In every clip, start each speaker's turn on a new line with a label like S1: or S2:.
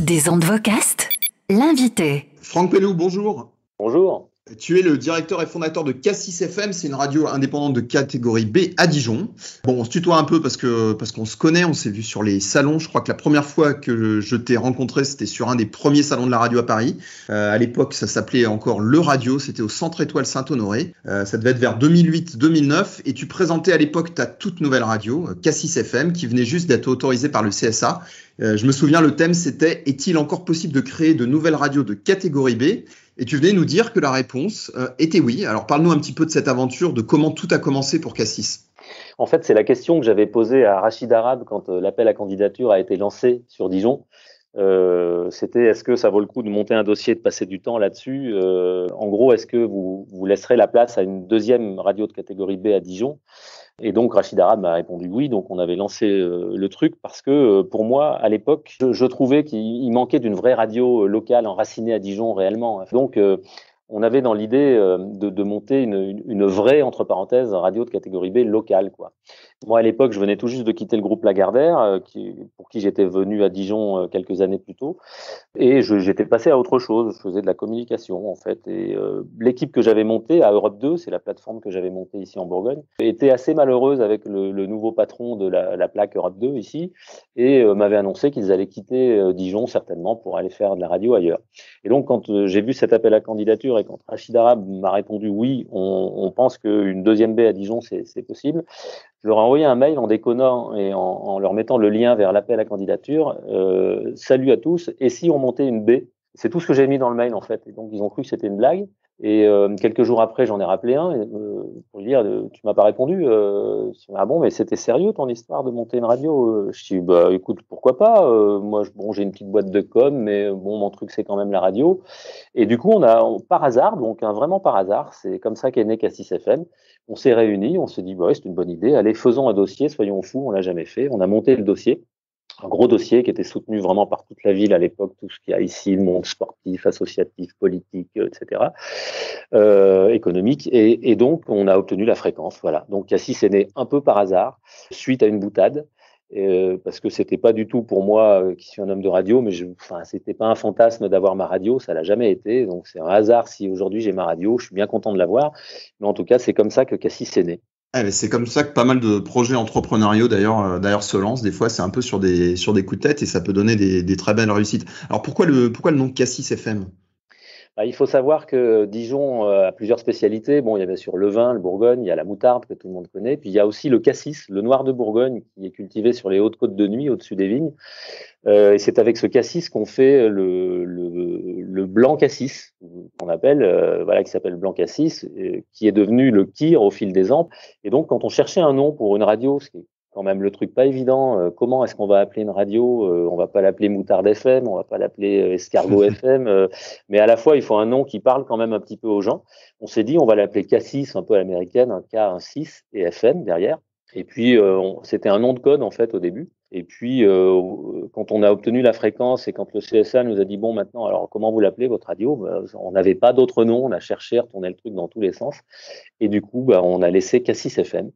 S1: Des ondes vocastes, l'invité.
S2: Franck Pelloux, bonjour.
S3: Bonjour.
S2: Tu es le directeur et fondateur de Cassis FM, c'est une radio indépendante de catégorie B à Dijon. Bon, on se tutoie un peu parce qu'on se connaît, on s'est vu sur les salons. Je crois que la première fois que je t'ai rencontré, c'était sur un des premiers salons de la radio à Paris. À l'époque, ça s'appelait encore Le Radio, c'était au Centre Étoile Saint-Honoré. Ça devait être vers 2008-2009 et tu présentais à l'époque ta toute nouvelle radio, Cassis FM, qui venait juste d'être autorisée par le CSA. Je me souviens, le thème c'était « Est-il encore possible de créer de nouvelles radios de catégorie B ?» Et tu venais nous dire que la réponse était oui. Alors parle-nous un petit peu de cette aventure, de comment tout a commencé pour Cassis.
S3: En fait, c'est la question que j'avais posée à Rachid Arabe quand l'appel à candidature a été lancé sur Dijon. C'était est-ce que ça vaut le coup de monter un dossier, de passer du temps là-dessus en gros, est-ce que vous laisserez la place à une deuxième radio de catégorie B à Dijon? Et donc Rachid Arabe m'a répondu oui, donc on avait lancé le truc parce que pour moi, à l'époque, je trouvais qu'il manquait d'une vraie radio locale enracinée à Dijon réellement. Donc on avait dans l'idée de monter une vraie, entre parenthèses, radio de catégorie B locale, quoi. Moi, à l'époque, je venais tout juste de quitter le groupe Lagardère, pour qui j'étais venu à Dijon quelques années plus tôt. Et j'étais passé à autre chose. Je faisais de la communication, en fait. Et l'équipe que j'avais montée à Europe 2, c'est la plateforme que j'avais montée ici en Bourgogne, était assez malheureuse avec le nouveau patron de la plaque Europe 2 ici, et m'avait annoncé qu'ils allaient quitter Dijon certainement pour aller faire de la radio ailleurs. Et donc, quand j'ai vu cet appel à candidature et quand Rachid Arabe m'a répondu oui, on pense qu'une deuxième baie à Dijon, c'est possible, je leur ai envoyé un mail en déconnant et en leur mettant le lien vers l'appel à candidature. Salut à tous, et si on montait une baie? C'est tout ce que j'ai mis dans le mail en fait. Et donc ils ont cru que c'était une blague. Et quelques jours après, j'en ai rappelé un pour lui dire tu m'as pas répondu. Ah bon, mais c'était sérieux ton histoire de monter une radio? Je dis bah écoute, pourquoi pas. Moi, j'ai une petite boîte de com, mais bon, mon truc c'est quand même la radio. Et du coup, par hasard, donc vraiment par hasard, c'est comme ça qu'est né Cassis FM. On s'est réunis, on s'est dit bah ouais, c'est une bonne idée. Allez, faisons un dossier, soyons fous, on l'a jamais fait. On a monté le dossier. Un gros dossier qui était soutenu vraiment par toute la ville à l'époque, tout ce qu'il y a ici, le monde sportif, associatif, politique, etc., économique. Et donc, on a obtenu la fréquence. Voilà. Donc, Cassis est né un peu par hasard, suite à une boutade. Parce que c'était pas du tout pour moi, qui suis un homme de radio, mais c'était pas un fantasme d'avoir ma radio, ça l'a jamais été. Donc, c'est un hasard si aujourd'hui j'ai ma radio, je suis bien content de l'avoir. Mais en tout cas, c'est comme ça que Cassis est né.
S2: C'est comme ça que pas mal de projets entrepreneuriaux d'ailleurs se lancent. Des fois, c'est un peu sur des coups de tête et ça peut donner des très belles réussites. Alors pourquoi le nom Cassis FM?
S3: Il faut savoir que Dijon a plusieurs spécialités. Bon, il y a bien sûr le vin, le Bourgogne, il y a la moutarde que tout le monde connaît, puis il y a aussi le cassis, le noir de Bourgogne, qui est cultivé sur les hautes côtes de Nuits, au-dessus des vignes. Et c'est avec ce cassis qu'on fait le blanc cassis, qu'on appelle, qui s'appelle blanc cassis, qui est devenu le kir au fil des ans. Et donc, quand on cherchait un nom pour une radio, ce qui est quand même le truc pas évident, comment est-ce qu'on va appeler une radio? On va pas l'appeler Moutarde FM, on va pas l'appeler Escargot FM, mais à la fois il faut un nom qui parle quand même un petit peu aux gens. On s'est dit on va l'appeler Cassis, un peu à l'américaine, un K, un 6 et FM derrière. Et puis c'était un nom de code en fait au début. Et puis quand on a obtenu la fréquence et quand le CSA nous a dit bon maintenant alors comment vous l'appelez votre radio, on n'avait pas d'autre nom, on a cherché, retourné le truc dans tous les sens. Et du coup on a laissé Cassis FM.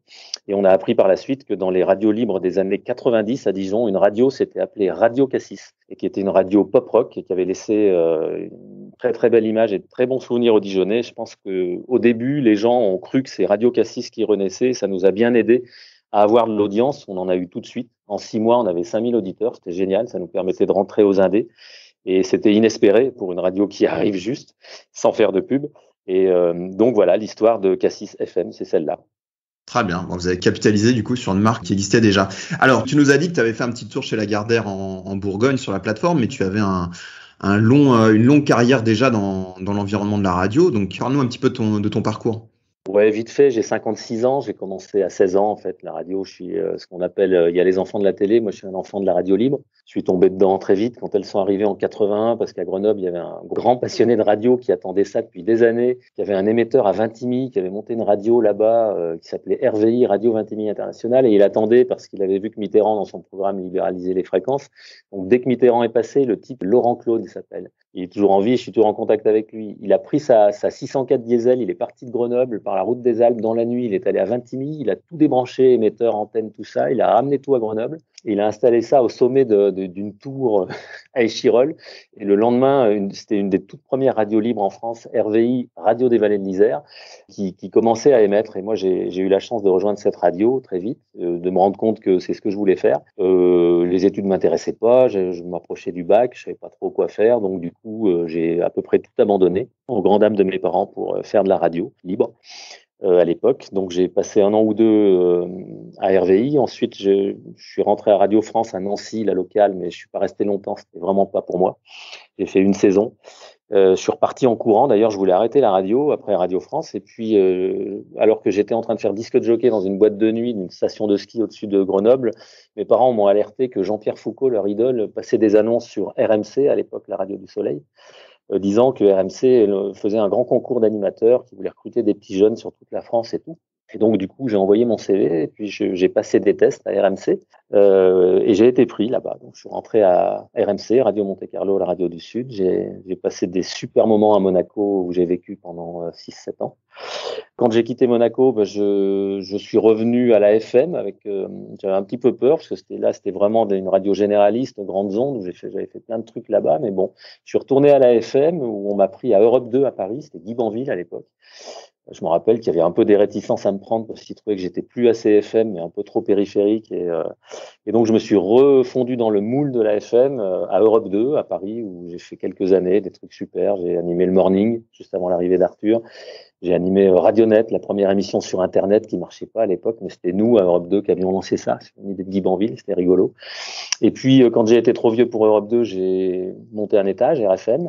S3: Et on a appris par la suite que dans les radios libres des années 90 à Dijon, une radio s'était appelée Radio Cassis et qui était une radio pop rock et qui avait laissé une très très belle image et de très bons souvenirs aux Dijonnais. Je pense que au début les gens ont cru que c'est Radio Cassis qui renaissait, ça nous a bien aidé à avoir de l'audience. On en a eu tout de suite. En 6 mois, on avait 5000 auditeurs. C'était génial. Ça nous permettait de rentrer aux indés. Et c'était inespéré pour une radio qui arrive juste, sans faire de pub. Et donc voilà, l'histoire de Cassis FM, c'est celle-là.
S2: Très bien. Bon, vous avez capitalisé du coup sur une marque qui existait déjà. Alors, tu nous as dit que tu avais fait un petit tour chez Lagardère en Bourgogne sur la plateforme, mais tu avais une longue carrière déjà dans l'environnement de la radio. Donc, parle-nous un petit peu de ton parcours.
S3: Ouais, vite fait, j'ai 56 ans, j'ai commencé à 16 ans en fait, la radio, je suis ce qu'on appelle, il y a les enfants de la télé, moi je suis un enfant de la radio libre. Je suis tombé dedans très vite quand elles sont arrivées en 81 parce qu'à Grenoble, il y avait un grand passionné de radio qui attendait ça depuis des années, qui avait un émetteur à Vintimille, qui avait monté une radio là-bas qui s'appelait RVI, Radio Vintimille International, et il attendait parce qu'il avait vu que Mitterrand dans son programme libéralisait les fréquences. Donc dès que Mitterrand est passé, le type Laurent Claude il s'appelle. Il est toujours en vie, je suis toujours en contact avec lui. Il a pris sa 604 diesel, il est parti de Grenoble par la route des Alpes dans la nuit, il est allé à Vintimille, il a tout débranché, émetteur, antenne, tout ça, il a ramené tout à Grenoble. Et il a installé ça au sommet d'une tour à Échirolles. Et le lendemain, c'était une des toutes premières radios libres en France, RVI, Radio des Vallées de l'Isère, qui commençait à émettre. Et moi, j'ai eu la chance de rejoindre cette radio très vite, de me rendre compte que c'est ce que je voulais faire. Les études m'intéressaient pas, je m'approchais du bac, je savais pas trop quoi faire. Donc, du coup, j'ai à peu près tout abandonné, aux grandes dames de mes parents, pour faire de la radio libre. À l'époque. Donc j'ai passé 1 an ou 2 à RVI. Ensuite, je suis rentré à Radio France à Nancy, la locale, mais je suis pas resté longtemps. C'était vraiment pas pour moi. J'ai fait une saison. Je suis reparti en courant. D'ailleurs, je voulais arrêter la radio après Radio France. Et puis, alors que j'étais en train de faire disque de jockey dans une boîte de nuit d'une station de ski au-dessus de Grenoble, mes parents m'ont alerté que Jean-Pierre Foucault, leur idole, passait des annonces sur RMC, à l'époque la radio du Soleil, disant que RMC faisait un grand concours d'animateurs qui voulait recruter des petits jeunes sur toute la France et tout. Et donc, du coup, j'ai envoyé mon CV et puis j'ai passé des tests à RMC et j'ai été pris là-bas. Donc, je suis rentré à RMC, Radio Monte-Carlo, la radio du Sud. J'ai passé des super moments à Monaco où j'ai vécu pendant 6-7 ans. Quand j'ai quitté Monaco, je suis revenu à la FM avec. J'avais un petit peu peur parce que c'était vraiment une radio généraliste, grandes ondes, où j'avais fait plein de trucs là-bas. Mais bon, je suis retourné à la FM où on m'a pris à Europe 2 à Paris. C'était Guy Banville à l'époque. Je me rappelle qu'il y avait un peu des réticences à me prendre parce qu'il trouvait que j'étais plus assez FM, mais un peu trop périphérique. Et donc, je me suis refondu dans le moule de la FM à Europe 2, à Paris, où j'ai fait quelques années, des trucs super. J'ai animé le morning, juste avant l'arrivée d'Arthur. J'ai animé Radionet, la première émission sur Internet qui marchait pas à l'époque, mais c'était nous, à Europe 2, qui avions lancé ça. C'est une idée de Guy Banville, c'était rigolo. Et puis, quand j'ai été trop vieux pour Europe 2, j'ai monté un étage, RFM.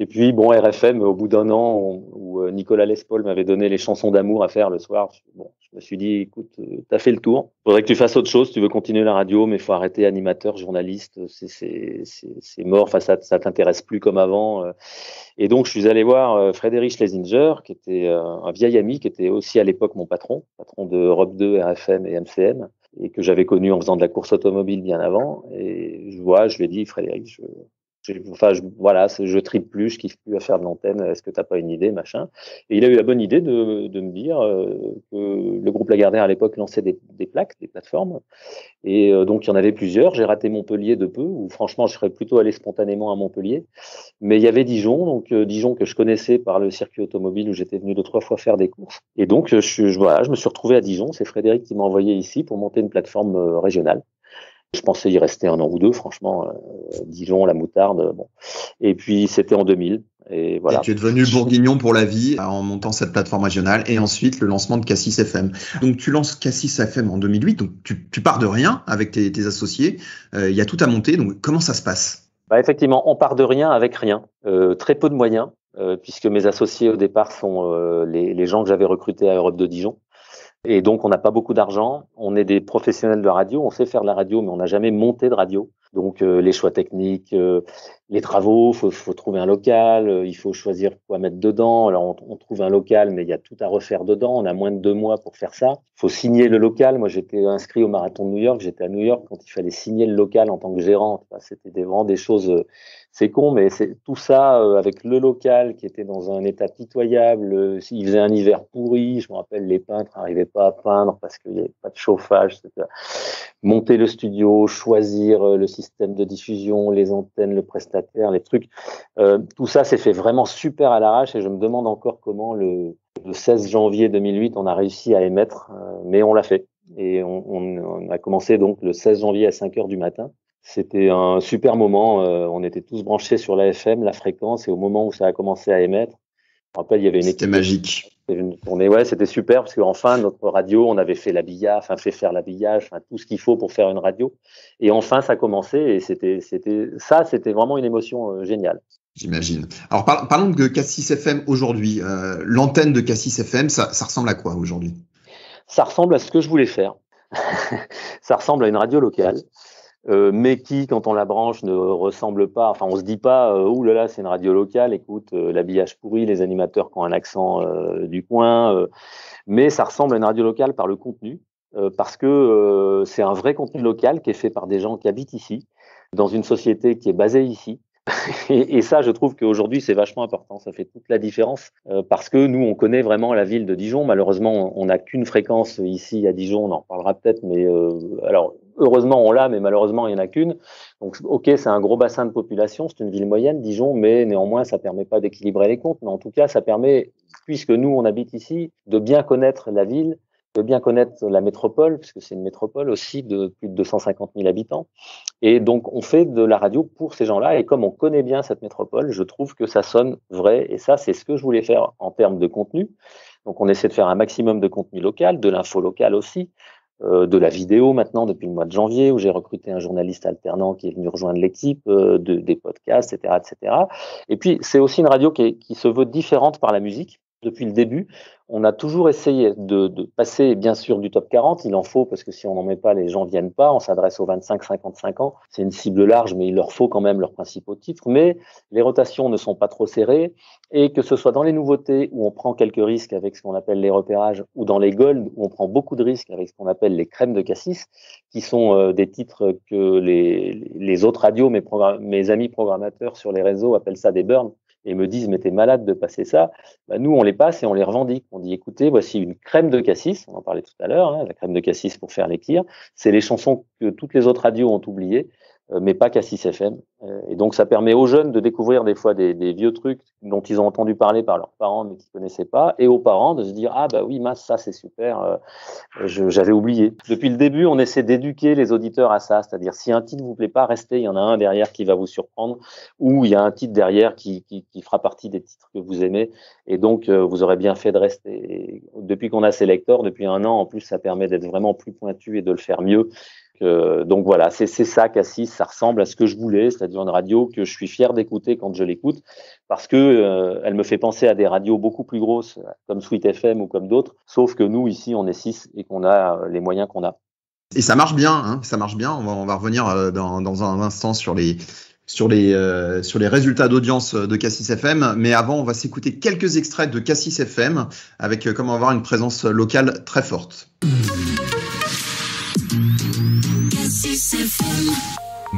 S3: Et puis, bon, RFM, au bout d'1 an, où Nicolas Lespaul m'avait donné les chansons d'amour à faire le soir, je me suis dit, écoute, t'as fait le tour. Faudrait que tu fasses autre chose. Tu veux continuer la radio, mais il faut arrêter animateur, journaliste. C'est mort. Enfin, ça t'intéresse plus comme avant. Et donc, je suis allé voir Frédéric Schlesinger, qui était un vieil ami, qui était aussi à l'époque mon patron de Europe 2, RFM et MCM, et que j'avais connu en faisant de la course automobile bien avant. Et je lui ai dit, Frédéric, je tripe plus, je kiffe plus à faire de l'antenne. Est-ce que t'as pas une idée, machin? Et il a eu la bonne idée de me dire que le groupe Lagardère à l'époque lançait des plaques, des plateformes, et donc il y en avait plusieurs. J'ai raté Montpellier de peu, où franchement je serais plutôt allé spontanément à Montpellier. Mais il y avait Dijon, donc Dijon que je connaissais par le circuit automobile où j'étais venu 2-3 fois faire des courses. Et donc je me suis retrouvé à Dijon. C'est Frédéric qui m'a envoyé ici pour monter une plateforme régionale. Je pensais y rester 1 an ou 2, franchement. Dijon, la moutarde, bon. Et puis, c'était en 2000. Et voilà.
S2: Et tu es devenu bourguignon pour la vie en montant cette plateforme régionale. Et ensuite, le lancement de Cassis FM. Donc, tu lances Cassis FM en 2008. Donc, tu pars de rien avec tes associés. Il y a tout à monter. Donc, comment ça se passe?
S3: Effectivement, on part de rien avec rien. Très peu de moyens, puisque mes associés, au départ, sont les gens que j'avais recrutés à Europe de Dijon. Et donc, on n'a pas beaucoup d'argent. On est des professionnels de radio. On sait faire de la radio, mais on n'a jamais monté de radio. Donc, les choix techniques, les travaux, faut trouver un local. Il faut choisir quoi mettre dedans. Alors, on trouve un local, mais il y a tout à refaire dedans. On a moins de 2 mois pour faire ça. Il faut signer le local. Moi, j'étais inscrit au marathon de New York. J'étais à New York quand il fallait signer le local en tant que gérant. C'était vraiment des choses... c'est con, mais c'est tout ça avec le local qui était dans un état pitoyable. Il faisait un hiver pourri. Je me rappelle, les peintres n'arrivaient pas à peindre parce qu'il n'y avait pas de chauffage. Monter le studio, choisir le système de diffusion, les antennes, le prestataire, les trucs. Tout ça s'est fait vraiment super à l'arrache et je me demande encore comment le 16 janvier 2008 on a réussi à émettre, mais on l'a fait. Et on a commencé donc le 16 janvier à 5 heures du matin. C'était un super moment. On était tous branchés sur la FM, la fréquence, et au moment où ça a commencé à émettre, je me rappelle, il y avait une équipe.
S2: C'était magique.
S3: Une tournée, ouais, c'était super parce qu'enfin notre radio, on avait fait l'habillage, fait faire l'habillage, tout ce qu'il faut pour faire une radio. Et enfin, ça commençait et c'était vraiment une émotion géniale.
S2: J'imagine. Alors parlons de Cassis FM aujourd'hui. L'antenne de Cassis FM, ça ressemble à quoi aujourd'hui?
S3: Ça ressemble à ce que je voulais faire. Ça ressemble à une radio locale. Mais qui, quand on la branche, ne ressemble pas. Enfin, on se dit pas, ouh là là, c'est une radio locale. Écoute, l'habillage pourri, les animateurs qui ont un accent du coin. Mais ça ressemble à une radio locale par le contenu, parce que c'est un vrai contenu local qui est fait par des gens qui habitent ici, dans une société qui est basée ici. Et ça, je trouve qu'aujourd'hui, c'est vachement important. Ça fait toute la différence parce que nous, on connaît vraiment la ville de Dijon. Malheureusement, on n'a qu'une fréquence ici à Dijon. On en reparlera peut-être, mais alors heureusement, on l'a, mais malheureusement, il n'y en a qu'une. Donc, ok, c'est un gros bassin de population, c'est une ville moyenne, Dijon, mais néanmoins, ça ne permet pas d'équilibrer les comptes. Mais en tout cas, ça permet, puisque nous, on habite ici, de bien connaître la ville, de bien connaître la métropole, puisque c'est une métropole aussi de plus de 250 000 habitants. Et donc, on fait de la radio pour ces gens-là. Et comme on connaît bien cette métropole, je trouve que ça sonne vrai. Et ça, c'est ce que je voulais faire en termes de contenu. Donc, on essaie de faire un maximum de contenu local, de l'info locale aussi, de la vidéo maintenant depuis le mois de janvier, où j'ai recruté un journaliste alternant qui est venu rejoindre l'équipe, des podcasts, etc., etc. Et puis, c'est aussi une radio qui se veut différente par la musique. Depuis le début, on a toujours essayé de passer, bien sûr, du top 40. Il en faut, parce que si on n'en met pas, les gens viennent pas. On s'adresse aux 25-55 ans. C'est une cible large, mais il leur faut quand même leurs principaux titres. Mais les rotations ne sont pas trop serrées. Et que ce soit dans les nouveautés, où on prend quelques risques avec ce qu'on appelle les repérages, ou dans les gold, où on prend beaucoup de risques avec ce qu'on appelle les crèmes de cassis, qui sont des titres que les autres radios, mes amis programmateurs sur les réseaux appellent ça des burns, et me disent, mais t'es malade de passer ça. Bah, nous, on les passe et on les revendique. On dit, écoutez, voici une crème de cassis, on en parlait tout à l'heure, hein, la crème de cassis pour faire les kirs. C'est les chansons que toutes les autres radios ont oubliées, mais pas Cassis FM. Et donc, ça permet aux jeunes de découvrir des fois des vieux trucs dont ils ont entendu parler par leurs parents, mais qu'ils connaissaient pas, et aux parents de se dire, ah bah oui, mince, ça c'est super, j'avais oublié. Depuis le début, on essaie d'éduquer les auditeurs à ça, c'est-à-dire si un titre vous plaît pas, restez, il y en a un derrière qui va vous surprendre, ou il y a un titre derrière qui fera partie des titres que vous aimez, et donc vous aurez bien fait de rester. Et depuis qu'on a Selector, depuis 1 an, en plus, ça permet d'être vraiment plus pointu et de le faire mieux. Donc voilà, c'est ça Cassis, ça ressemble à ce que je voulais, c'est-à-dire une radio que je suis fier d'écouter quand je l'écoute, parce que elle me fait penser à des radios beaucoup plus grosses, comme Sweet FM ou comme d'autres, sauf que nous, ici, on est 6 et qu'on a les moyens qu'on a.
S2: Et ça marche bien, hein, ça marche bien. On va revenir dans un instant sur les résultats d'audience de Cassis FM. Mais avant, on va s'écouter quelques extraits de Cassis FM avec comment avoir une présence locale très forte.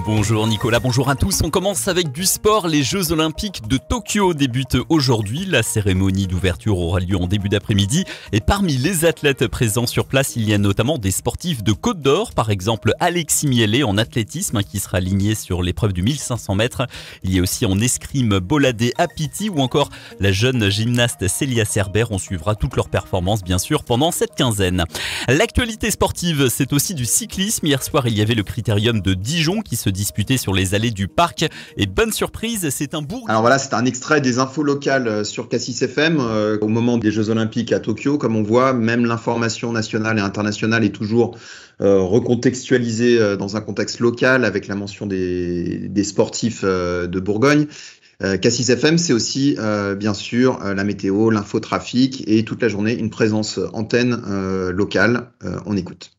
S4: Bonjour Nicolas, bonjour à tous. On commence avec du sport. Les Jeux Olympiques de Tokyo débutent aujourd'hui. La cérémonie d'ouverture aura lieu en début d'après-midi. Et parmi les athlètes présents sur place, il y a notamment des sportifs de Côte d'Or. Par exemple, Alexis Miele en athlétisme qui sera aligné sur l'épreuve du 1500 mètres. Il y a aussi en escrime Bolade Apiti ou encore la jeune gymnaste Célia Cerber. On suivra toutes leurs performances bien sûr pendant cette quinzaine. L'actualité sportive, c'est aussi du cyclisme. Hier soir, il y avait le critérium de Dijon qui se disputait sur les allées du parc. Et bonne surprise, c'est un bourg.
S2: Alors voilà, c'est un extrait des infos locales sur Cassis FM. Au moment des Jeux Olympiques à Tokyo, comme on voit, même l'information nationale et internationale est toujours recontextualisée dans un contexte local avec la mention des sportifs de Bourgogne. Cassis FM, c'est aussi bien sûr la météo, l'infotrafic et toute la journée une présence antenne locale. On écoute.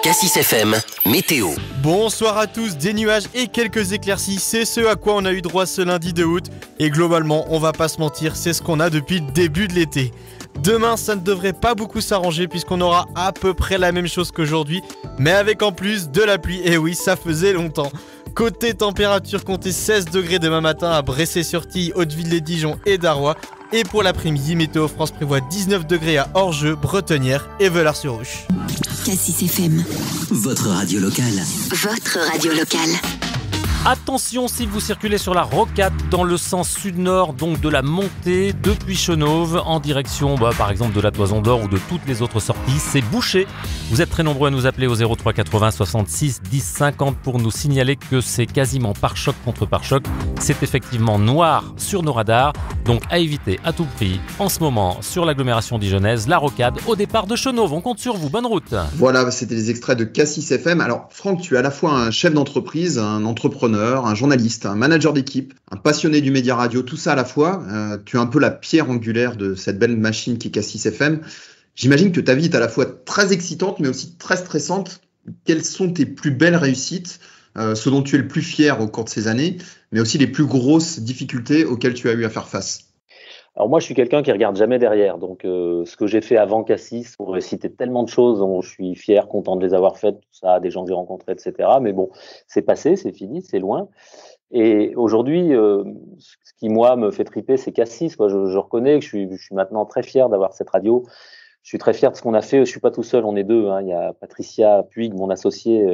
S5: Cassis FM, météo.
S6: Bonsoir à tous, des nuages et quelques éclaircies, c'est ce à quoi on a eu droit ce lundi 2 août. Et globalement, on va pas se mentir, c'est ce qu'on a depuis le début de l'été. Demain, ça ne devrait pas beaucoup s'arranger puisqu'on aura à peu près la même chose qu'aujourd'hui, mais avec en plus de la pluie. Et oui, ça faisait longtemps. Côté température, comptez 16 degrés demain matin à Bressay-sur-Tille, Hauteville-les-Dijon et Darrois. Et pour l'après-midi, Météo France prévoit 19 degrés à Orgeux, Bretonnière et Vellars-sur-Ouche.
S5: Cassis FM, votre radio locale. Votre radio locale.
S7: Attention si vous circulez sur la rocade dans le sens sud-nord, donc de la montée depuis Chenôve en direction par exemple de la Toison d'Or ou de toutes les autres sorties, c'est bouché. Vous êtes très nombreux à nous appeler au 03 80 66 10 50 pour nous signaler que c'est quasiment pare-choc contre pare-choc. C'est effectivement noir sur nos radars, donc à éviter à tout prix en ce moment sur l'agglomération dijonnaise, la rocade au départ de Chenôve. On compte sur vous, bonne route.
S2: Voilà, c'était les extraits de Cassis FM. Alors Franck, tu es à la fois un chef d'entreprise, un entrepreneur, un journaliste, un manager d'équipe, un passionné du média radio, tout ça à la fois. Tu es un peu la pierre angulaire de cette belle machine qui est Cassis FM. J'imagine que ta vie est à la fois très excitante, mais aussi très stressante. Quelles sont tes plus belles réussites, ce dont tu es le plus fier au cours de ces années, mais aussi les plus grosses difficultés auxquelles tu as eu à faire face?
S3: Alors moi, je suis quelqu'un qui regarde jamais derrière. Donc, ce que j'ai fait avant Cassis, pour citer tellement de choses dont je suis fier, content de les avoir faites, tout ça, des gens que j'ai rencontrés, etc. Mais bon, c'est passé, c'est fini, c'est loin. Et aujourd'hui, ce qui, moi, me fait triper, c'est Cassis, quoi. Je reconnais que je suis maintenant très fier d'avoir cette radio. Je suis très fier de ce qu'on a fait. Je suis pas tout seul, on est deux. Il y a Patricia Puig, mon associé,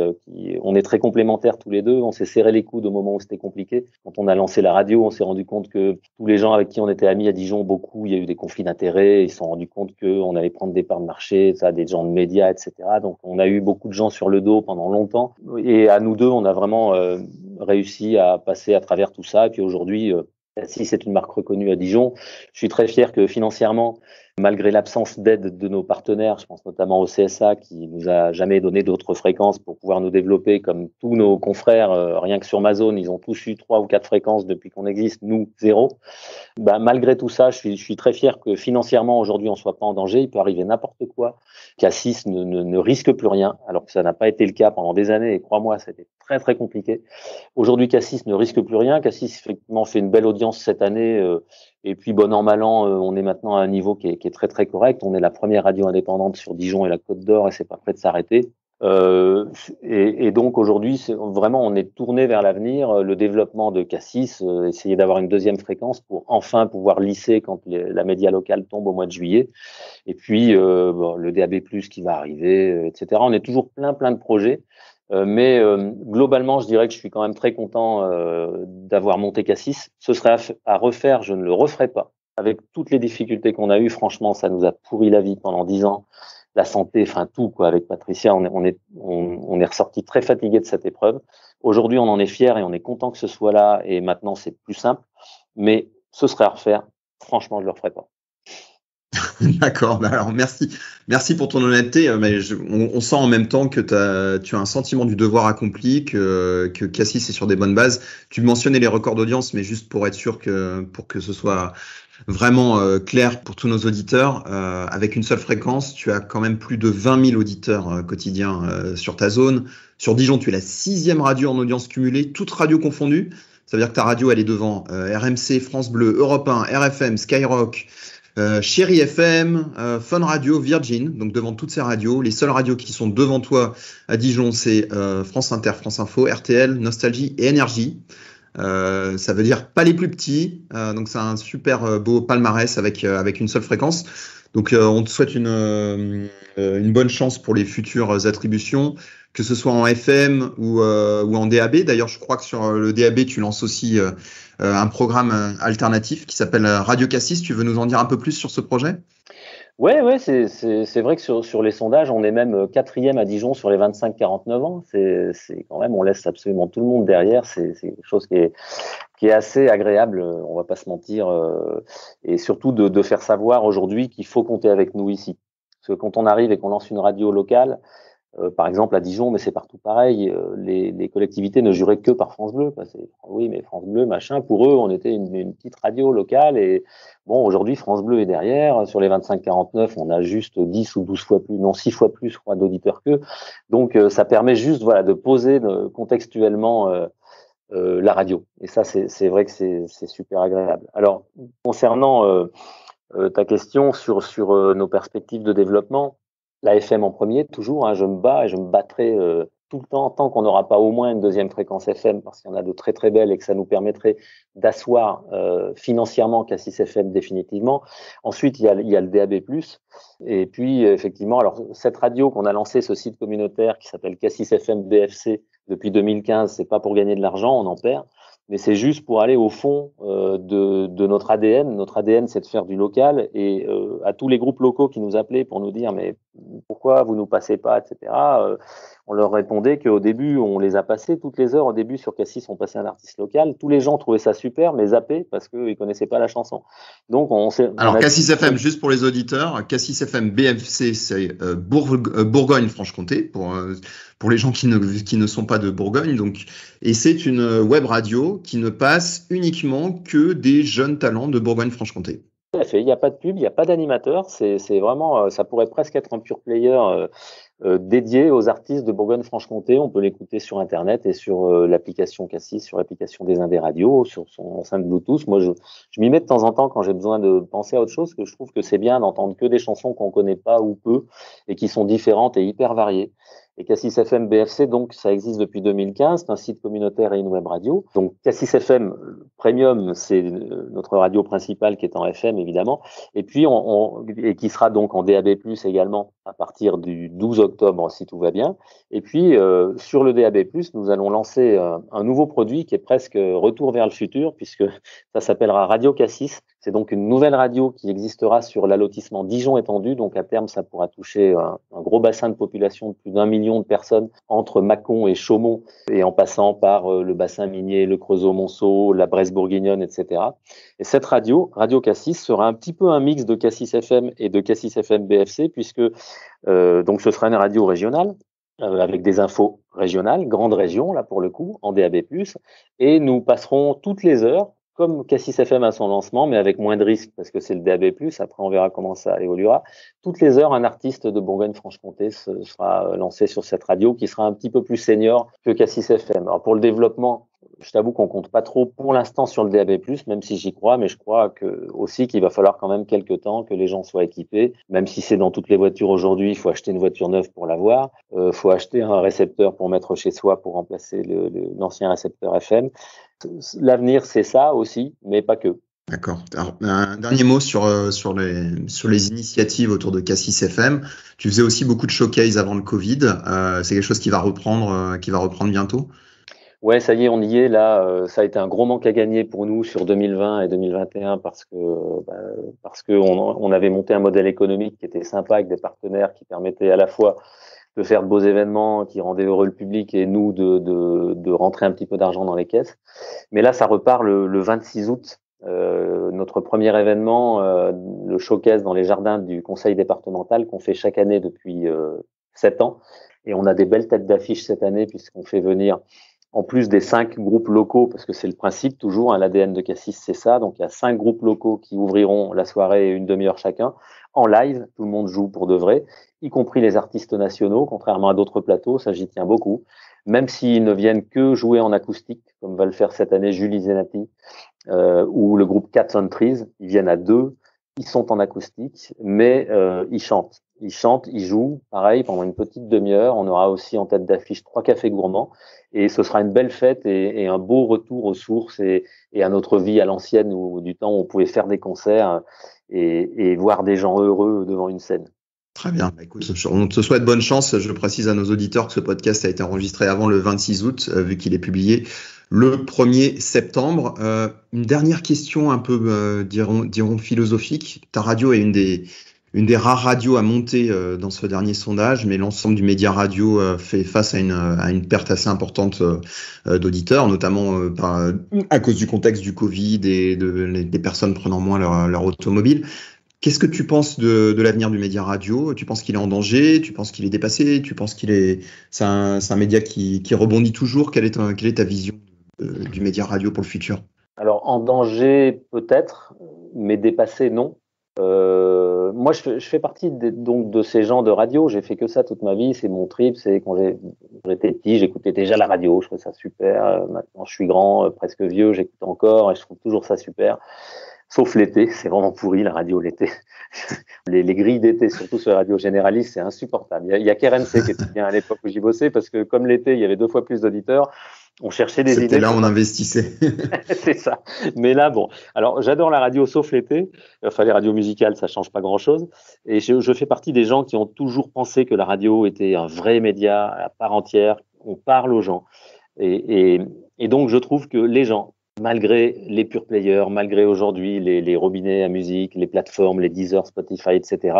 S3: on est très complémentaires tous les deux. On s'est serré les coudes au moment où c'était compliqué. Quand on a lancé la radio, on s'est rendu compte que tous les gens avec qui on était amis à Dijon, beaucoup, il y a eu des conflits d'intérêts. Ils se sont rendus compte qu'on allait prendre des parts de marché, des gens de médias, etc. Donc, on a eu beaucoup de gens sur le dos pendant longtemps. Et à nous deux, on a vraiment réussi à passer à travers tout ça. Et puis aujourd'hui, Cassis c'est une marque reconnue à Dijon. Je suis très fier que financièrement, malgré l'absence d'aide de nos partenaires, je pense notamment au CSA qui nous a jamais donné d'autres fréquences pour pouvoir nous développer comme tous nos confrères, rien que sur ma zone, ils ont tous eu 3 ou 4 fréquences depuis qu'on existe, nous 0. Malgré tout ça, je suis très fier que financièrement aujourd'hui on soit pas en danger, il peut arriver n'importe quoi. Cassis ne risque plus rien, alors que ça n'a pas été le cas pendant des années et crois-moi, c'était très très compliqué. Aujourd'hui, Cassis ne risque plus rien. Cassis effectivement fait une belle audience cette année. Et puis, bon an, mal an, on est maintenant à un niveau qui est très, très correct. On est la première radio indépendante sur Dijon et la Côte d'Or et c'est pas prêt de s'arrêter. Et donc, aujourd'hui, vraiment, on est tourné vers l'avenir, le développement de Cassis, essayer d'avoir une deuxième fréquence pour enfin pouvoir lisser quand la média locale tombe au mois de juillet. Et puis, le DAB+, qui va arriver, etc. On est toujours plein de projets. Mais globalement, je dirais que je suis quand même très content d'avoir monté Cassis. Ce serait à refaire, je ne le referai pas. Avec toutes les difficultés qu'on a eues, franchement, ça nous a pourri la vie pendant 10 ans. La santé, enfin tout, quoi. Avec Patricia, on est ressorti très fatigué de cette épreuve. Aujourd'hui, on en est fiers et on est content que ce soit là. Et maintenant, c'est plus simple. Mais ce serait à refaire. Franchement, je le referai pas.
S2: D'accord, alors merci pour ton honnêteté, mais on sent en même temps que tu as un sentiment du devoir accompli, que Cassis est sur des bonnes bases. Tu mentionnais les records d'audience, mais juste pour être sûr pour que ce soit vraiment clair pour tous nos auditeurs, avec une seule fréquence, tu as quand même plus de 20 000 auditeurs quotidiens sur ta zone. Sur Dijon, tu es la 6e radio en audience cumulée, toutes radios confondues. Ça veut dire que ta radio, elle est devant RMC, France Bleu, Europe 1, RFM, Skyrock, Chéri FM, Fun Radio, Virgin, donc devant toutes ces radios. Les seules radios qui sont devant toi à Dijon, c'est France Inter, France Info, RTL, Nostalgie et Énergie. Ça veut dire pas les plus petits, donc c'est un super beau palmarès avec une seule fréquence. Donc on te souhaite une bonne chance pour les futures attributions, que ce soit en FM ou en DAB. D'ailleurs, je crois que sur le DAB, tu lances aussi un programme alternatif qui s'appelle Radio Cassis. Tu veux nous en dire un peu plus sur ce projet ?
S3: Ouais, c'est vrai que sur les sondages, on est même 4e à Dijon sur les 25-49 ans. C'est quand même, on laisse absolument tout le monde derrière. C'est quelque chose qui est assez agréable, on va pas se mentir, et surtout de faire savoir aujourd'hui qu'il faut compter avec nous ici. Parce que quand on arrive et qu'on lance une radio locale, par exemple à Dijon, mais c'est partout pareil, les collectivités ne juraient que par France Bleu. Oui, mais France Bleu, machin, pour eux, on était une petite radio locale et bon, aujourd'hui, France Bleu est derrière. Sur les 25-49, on a juste 10 ou 12 fois plus, non 6 fois plus, je crois, d'auditeurs qu'eux. Donc, ça permet juste, voilà, de poser contextuellement la radio. Et ça, c'est vrai que c'est super agréable. Alors, concernant ta question sur nos perspectives de développement, la FM en premier, toujours, je me bats et je me battrai tout le temps tant qu'on n'aura pas au moins une deuxième fréquence FM, parce qu'il y en a de très très belles et que ça nous permettrait d'asseoir financièrement Cassis FM définitivement. Ensuite, il y a le DAB+. Et puis, effectivement, alors cette radio qu'on a lancée, ce site communautaire qui s'appelle Cassis FM BFC depuis 2015, c'est pas pour gagner de l'argent, on en perd. Mais c'est juste pour aller au fond de notre ADN. Notre ADN, c'est de faire du local. Et à tous les groupes locaux qui nous appelaient pour nous dire « mais pourquoi vous nous passez pas ?» etc. On leur répondait qu'au début, on les a passés toutes les heures. Au début, sur Cassis, on passait un artiste local. Tous les gens trouvaient ça super, mais zappaient parce qu'ils connaissaient pas la chanson. Donc,
S2: Alors, Cassis FM, juste pour les auditeurs, Cassis FM BFC, c'est Bourgogne-Franche-Comté, pour les gens qui ne sont pas de Bourgogne. Donc, et c'est une web radio qui ne passe uniquement que des jeunes talents de Bourgogne-Franche-Comté.
S3: Tout à fait. Il n'y a pas de pub, il n'y a pas d'animateur. C'est vraiment, ça pourrait presque être un pure player dédié aux artistes de Bourgogne-Franche-Comté. On peut l'écouter sur Internet et sur l'application Cassis, sur l'application des Indés Radio, sur son enceinte Bluetooth. Moi, je m'y mets de temps en temps quand j'ai besoin de penser à autre chose, que je trouve que c'est bien d'entendre que des chansons qu'on connaît pas ou peu et qui sont différentes et hyper variées. Et Cassis FM BFC, donc, ça existe depuis 2015. C'est un site communautaire et une web radio. Donc, Cassis FM Premium, c'est notre radio principale qui est en FM, évidemment. Et puis, et qui sera donc en DAB+, également, à partir du 12 octobre, si tout va bien. Et puis, sur le DAB+, nous allons lancer un nouveau produit qui est presque retour vers le futur, puisque ça s'appellera Radio Cassis. C'est donc une nouvelle radio qui existera sur l'allotissement Dijon étendu. Donc, à terme, ça pourra toucher un gros bassin de population de plus d'1 million de personnes entre Mâcon et Chaumont, et en passant par le bassin minier, le Creusot-Monceau, la Bresse bourguignonne, etc. Et cette radio, Radio Cassis, sera un petit peu un mix de Cassis FM et de Cassis FM BFC, puisque donc ce sera une radio régionale, avec des infos régionales, grande région, là pour le coup, en DAB+, et nous passerons toutes les heures, comme Cassis FM à son lancement, mais avec moins de risques, parce que c'est le DAB+, après on verra comment ça évoluera. Toutes les heures, un artiste de Bourgogne-Franche-Comté sera lancé sur cette radio, qui sera un petit peu plus senior que Cassis FM. Alors pour le développement, je t'avoue qu'on compte pas trop pour l'instant sur le DAB+, même si j'y crois, mais je crois aussi qu'il va falloir quand même quelques temps que les gens soient équipés, même si c'est dans toutes les voitures aujourd'hui, il faut acheter une voiture neuve pour l'avoir, faut acheter un récepteur pour mettre chez soi pour remplacer l'ancien récepteur FM. L'avenir, c'est ça aussi, mais pas que.
S2: D'accord. Alors, un dernier mot sur les initiatives autour de Cassis FM. Tu faisais aussi beaucoup de showcase avant le Covid. C'est quelque chose qui va reprendre bientôt?
S3: Ouais, ça y est, on y est là. Ça a été un gros manque à gagner pour nous sur 2020 et 2021 parce que on avait monté un modèle économique qui était sympa avec des partenaires qui permettaient à la fois de faire de beaux événements qui rendaient heureux le public et nous de rentrer un petit peu d'argent dans les caisses. Mais là, ça repart le 26 août. Notre premier événement, le showcase dans les jardins du conseil départemental qu'on fait chaque année depuis 7 ans. Et on a des belles têtes d'affiche cette année puisqu'on fait venir, en plus des 5 groupes locaux, parce que c'est le principe toujours, l'ADN de Cassis, c'est ça. Donc il y a 5 groupes locaux qui ouvriront la soirée une demi-heure chacun. En live, tout le monde joue pour de vrai, y compris les artistes nationaux, contrairement à d'autres plateaux, ça j'y tiens beaucoup. Même s'ils ne viennent que jouer en acoustique, comme va le faire cette année Julie Zenati, ou le groupe Cats on Trees, ils viennent à 2, ils sont en acoustique, mais ils chantent. Ils chantent, ils jouent, pareil, pendant une petite demi-heure. On aura aussi en tête d'affiche 3 cafés gourmands. Et ce sera une belle fête et un beau retour aux sources et à notre vie à l'ancienne, où du temps où on pouvait faire des concerts et voir des gens heureux devant une scène.
S2: Très bien. Écoute, on te souhaite bonne chance. Je précise à nos auditeurs que ce podcast a été enregistré avant le 26 août, vu qu'il est publié le 1er septembre. Une dernière question un peu, dirons philosophique. Ta radio est une des rares radios à monter dans ce dernier sondage, mais l'ensemble du média radio fait face à une perte assez importante d'auditeurs, notamment à cause du contexte du Covid et des personnes prenant moins leur automobile. Qu'est-ce que tu penses de l'avenir du média radio? Tu penses qu'il est en danger? Tu penses qu'il est dépassé? Tu penses c'est un média qui rebondit toujours? Quelle est ta vision du média radio pour le futur?
S3: Alors, en danger peut-être, mais dépassé non. Moi, je fais partie donc de ces gens de radio. J'ai fait que ça toute ma vie. C'est mon trip. C'est quand j'étais petit, j'écoutais déjà la radio. Je trouvais ça super. Maintenant, je suis grand, presque vieux. J'écoute encore et je trouve toujours ça super. Sauf l'été, c'est vraiment pourri la radio l'été. Les grilles d'été, surtout sur les radios généralistes, c'est insupportable. Il y a qu'RMC qui était bien à l'époque où j'y bossais parce que comme l'été, il y avait 2 fois plus d'auditeurs. On cherchait des idées.
S2: C'était là où on investissait.
S3: C'est ça. Mais là, bon. Alors, j'adore la radio sauf l'été. Enfin, les radios musicales, ça change pas grand-chose. Et je fais partie des gens qui ont toujours pensé que la radio était un vrai média à part entière. On parle aux gens. Et donc, je trouve que les gens, malgré les pure players, malgré aujourd'hui les robinets à musique, les plateformes, les Deezer, Spotify, etc.,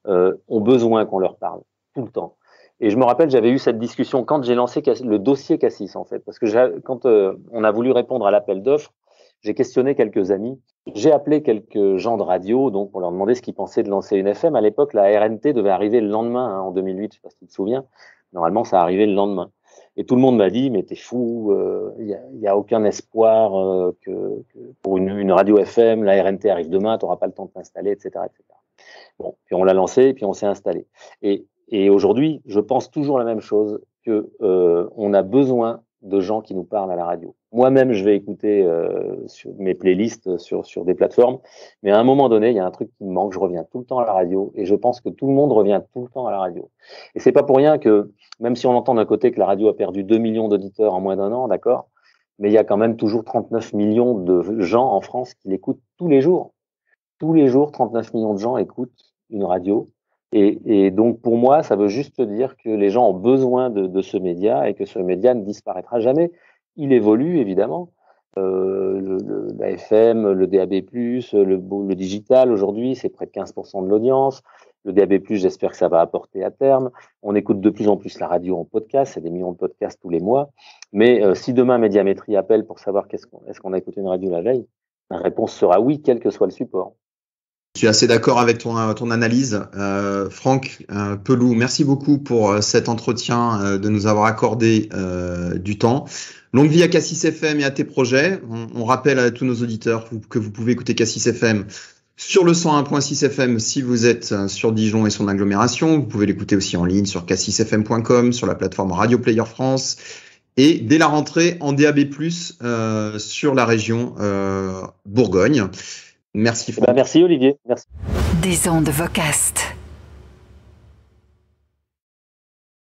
S3: ont besoin qu'on leur parle tout le temps. Et je me rappelle, j'avais eu cette discussion quand j'ai lancé le dossier Cassis, en fait, parce que quand on a voulu répondre à l'appel d'offres, j'ai questionné quelques amis. J'ai appelé quelques gens de radio, donc pour leur demander ce qu'ils pensaient de lancer une FM. À l'époque, la RNT devait arriver le lendemain, en 2008, je sais pas si tu te souviens. Normalement, ça arrivait le lendemain. Et tout le monde m'a dit, mais t'es fou, y a aucun espoir que pour une radio FM, la RNT arrive demain, t'auras pas le temps de t'installer, etc., etc. Bon, puis on l'a lancé, et puis on s'est installé. Et aujourd'hui, je pense toujours la même chose, que on a besoin de gens qui nous parlent à la radio. Moi-même, je vais écouter sur mes playlists sur des plateformes, mais à un moment donné, il y a un truc qui me manque, je reviens tout le temps à la radio, et je pense que tout le monde revient tout le temps à la radio. Et c'est pas pour rien que, même si on entend d'un côté que la radio a perdu 2 millions d'auditeurs en moins d'1 an, d'accord, mais il y a quand même toujours 39 millions de gens en France qui l'écoutent tous les jours. Tous les jours, 39 millions de gens écoutent une radio. Et donc, pour moi, ça veut juste dire que les gens ont besoin de ce média et que ce média ne disparaîtra jamais. Il évolue, évidemment. La FM, le DAB+, le digital, aujourd'hui, c'est près de 15% de l'audience. Le DAB+, j'espère que ça va apporter à terme. On écoute de plus en plus la radio en podcast. C'est des millions de podcasts tous les mois. Mais si demain, Médiamétrie appelle pour savoir est-ce qu'on a écouté une radio la veille, la réponse sera oui, quel que soit le support.
S2: Je suis assez d'accord avec ton analyse. Franck Pelou, merci beaucoup pour cet entretien, de nous avoir accordé du temps. Longue vie à Cassis FM et à tes projets. On rappelle à tous nos auditeurs que vous pouvez écouter Cassis FM sur le 101.6 FM si vous êtes sur Dijon et son agglomération. Vous pouvez l'écouter aussi en ligne sur cassisfm.com, sur la plateforme Radio Player France. Et dès la rentrée en DAB+, sur la région Bourgogne. Merci Franck.
S3: Merci Olivier. Merci.
S1: Des ondes Vocast.